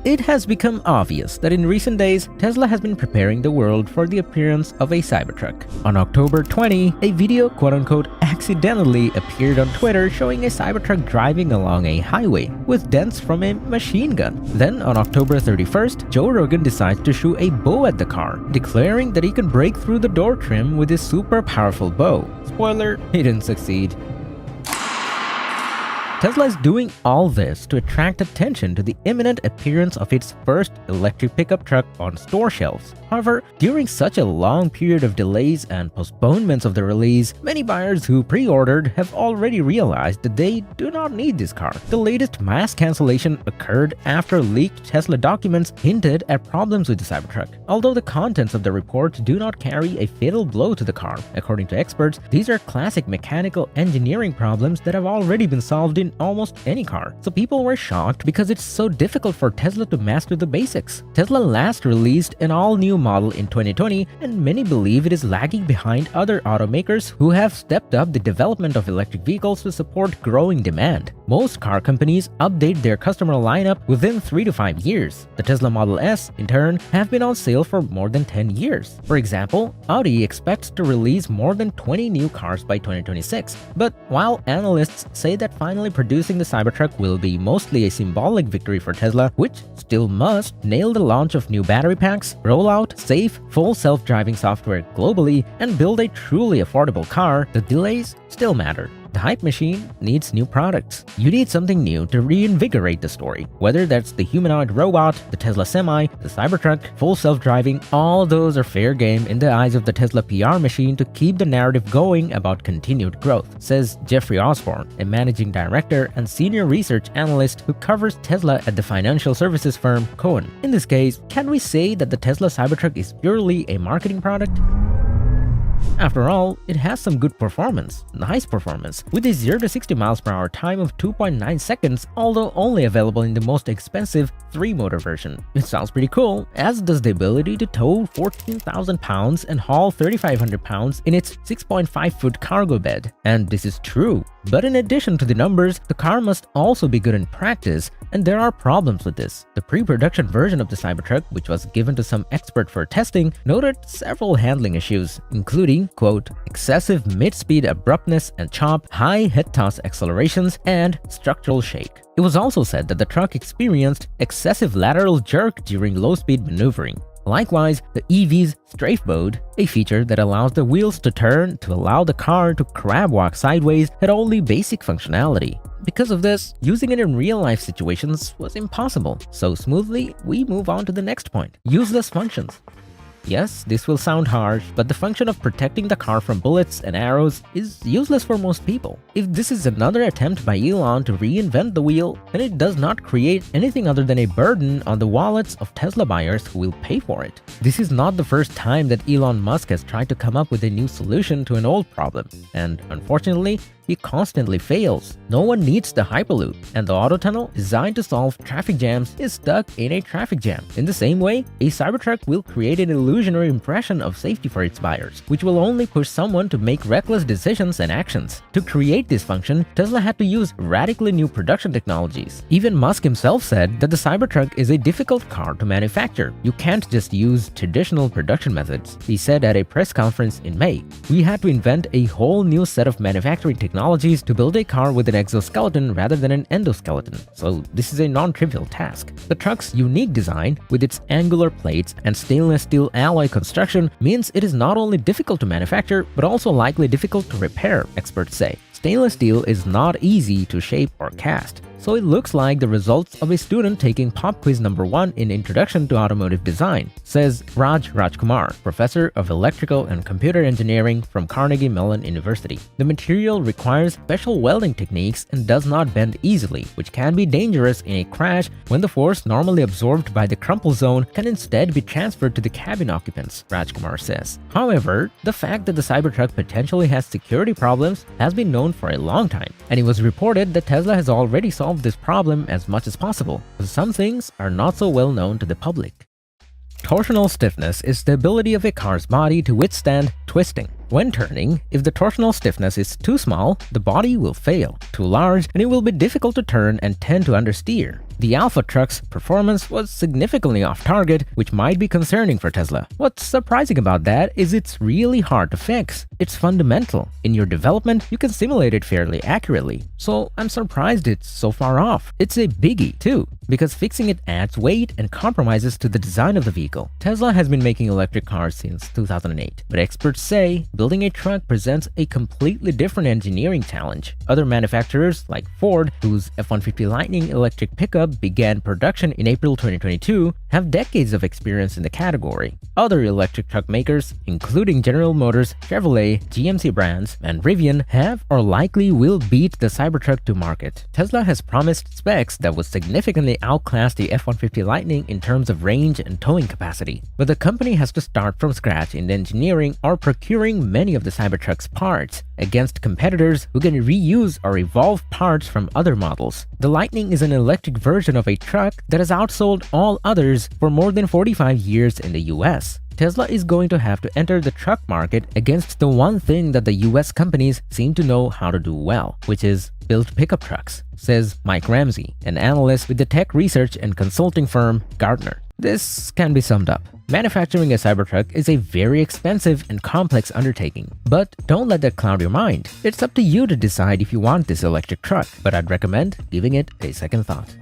It has become obvious that in recent days, Tesla has been preparing the world for the appearance of a Cybertruck. On October 20, a video quote-unquote accidentally appeared on Twitter showing a Cybertruck driving along a highway with dents from a machine gun. Then on October 31st, Joe Rogan decides to shoot a bow at the car, declaring that he can break through the door trim with his super powerful bow. Spoiler, he didn't succeed. Tesla is doing all this to attract attention to the imminent appearance of its first electric pickup truck on store shelves. However, during such a long period of delays and postponements of the release, many buyers who pre-ordered have already realized that they do not need this car. The latest mass cancellation occurred after leaked Tesla documents hinted at problems with the Cybertruck. Although the contents of the report do not carry a fatal blow to the car, according to experts, these are classic mechanical engineering problems that have already been solved in almost any car. So people were shocked because it's so difficult for Tesla to master the basics. Tesla last released an all-new model in 2020, and many believe it is lagging behind other automakers who have stepped up the development of electric vehicles to support growing demand. Most car companies update their customer lineup within 3 to 5 years. The Tesla Model S, in turn, have been on sale for more than 10 years. For example, Audi expects to release more than 20 new cars by 2026. But while analysts say that finally producing the Cybertruck will be mostly a symbolic victory for Tesla, which still must nail the launch of new battery packs, roll out safe, full self-driving software globally, and build a truly affordable car, the delays still matter. The hype machine needs new products. You need something new to reinvigorate the story. Whether that's the humanoid robot, the Tesla Semi, the Cybertruck, full self-driving, all those are fair game in the eyes of the Tesla PR machine to keep the narrative going about continued growth, says Jeffrey Osborne, a managing director and senior research analyst who covers Tesla at the financial services firm Cohen. In this case, can we say that the Tesla Cybertruck is purely a marketing product? After all, it has some good performance, nice performance, with a 0 to 60 miles per hour time of 2.9 seconds, although only available in the most expensive 3-motor version. It sounds pretty cool, as does the ability to tow 14,000 pounds and haul 3,500 pounds in its 6.5-foot cargo bed. And this is true. But in addition to the numbers, the car must also be good in practice, and there are problems with this. The pre-production version of the Cybertruck, which was given to some expert for testing, noted several handling issues, including, quote, excessive mid-speed abruptness and chop, high head-toss accelerations, and structural shake. It was also said that the truck experienced excessive lateral jerk during low-speed maneuvering. Likewise, the EV's strafe mode, a feature that allows the wheels to turn to allow the car to crab walk sideways, had only basic functionality. Because of this, using it in real-life situations was impossible. So smoothly, we move on to the next point: useless functions. Yes, this will sound harsh, but the function of protecting the car from bullets and arrows is useless for most people. If this is another attempt by Elon to reinvent the wheel, then it does not create anything other than a burden on the wallets of Tesla buyers who will pay for it. This is not the first time that Elon Musk has tried to come up with a new solution to an old problem, and unfortunately, he constantly fails. No one needs the Hyperloop, and the Autotunnel, designed to solve traffic jams, is stuck in a traffic jam. In the same way, a Cybertruck will create an illusionary impression of safety for its buyers, which will only push someone to make reckless decisions and actions. To create this function, Tesla had to use radically new production technologies. Even Musk himself said that the Cybertruck is a difficult car to manufacture. You can't just use traditional production methods, he said at a press conference in May. We had to invent a whole new set of manufacturing technologies to build a car with an exoskeleton rather than an endoskeleton, so this is a non-trivial task. The truck's unique design, with its angular plates and stainless steel alloy construction, means it is not only difficult to manufacture, but also likely difficult to repair, experts say. Stainless steel is not easy to shape or cast, so it looks like the results of a student taking pop quiz number 1 in Introduction to Automotive Design, says Rajkumar, professor of electrical and computer engineering from Carnegie Mellon University. The material requires special welding techniques and does not bend easily, which can be dangerous in a crash when the force normally absorbed by the crumple zone can instead be transferred to the cabin occupants, Rajkumar says. However, the fact that the Cybertruck potentially has security problems has been known for a long time, and it was reported that Tesla has already solved this problem as much as possible, but some things are not so well known to the public. Torsional stiffness is the ability of a car's body to withstand twisting. When turning, if the torsional stiffness is too small, the body will fail. Too large, and it will be difficult to turn and tend to understeer. The Alpha truck's performance was significantly off target, which might be concerning for Tesla. What's surprising about that is it's really hard to fix. It's fundamental. In your development, you can simulate it fairly accurately. So I'm surprised it's so far off. It's a biggie too, because fixing it adds weight and compromises to the design of the vehicle. Tesla has been making electric cars since 2008, but experts say building a truck presents a completely different engineering challenge. Other manufacturers like Ford, whose F-150 Lightning electric pickup began production in April 2022, have decades of experience in the category. Other electric truck makers, including General Motors, Chevrolet, GMC brands, and Rivian, have or likely will beat the Cybertruck to market. Tesla has promised specs that would significantly outclass the F-150 Lightning in terms of range and towing capacity, but the company has to start from scratch in engineering or procuring many of the Cybertruck's parts against competitors who can reuse or evolve parts from other models. The Lightning is an electric version of a truck that has outsold all others for more than 45 years in the US. Tesla is going to have to enter the truck market against the one thing that the US companies seem to know how to do well, which is build pickup trucks, says Mike Ramsey, an analyst with the tech research and consulting firm Gartner. This can be summed up. Manufacturing a Cybertruck is a very expensive and complex undertaking, but don't let that cloud your mind. It's up to you to decide if you want this electric truck, but I'd recommend giving it a second thought.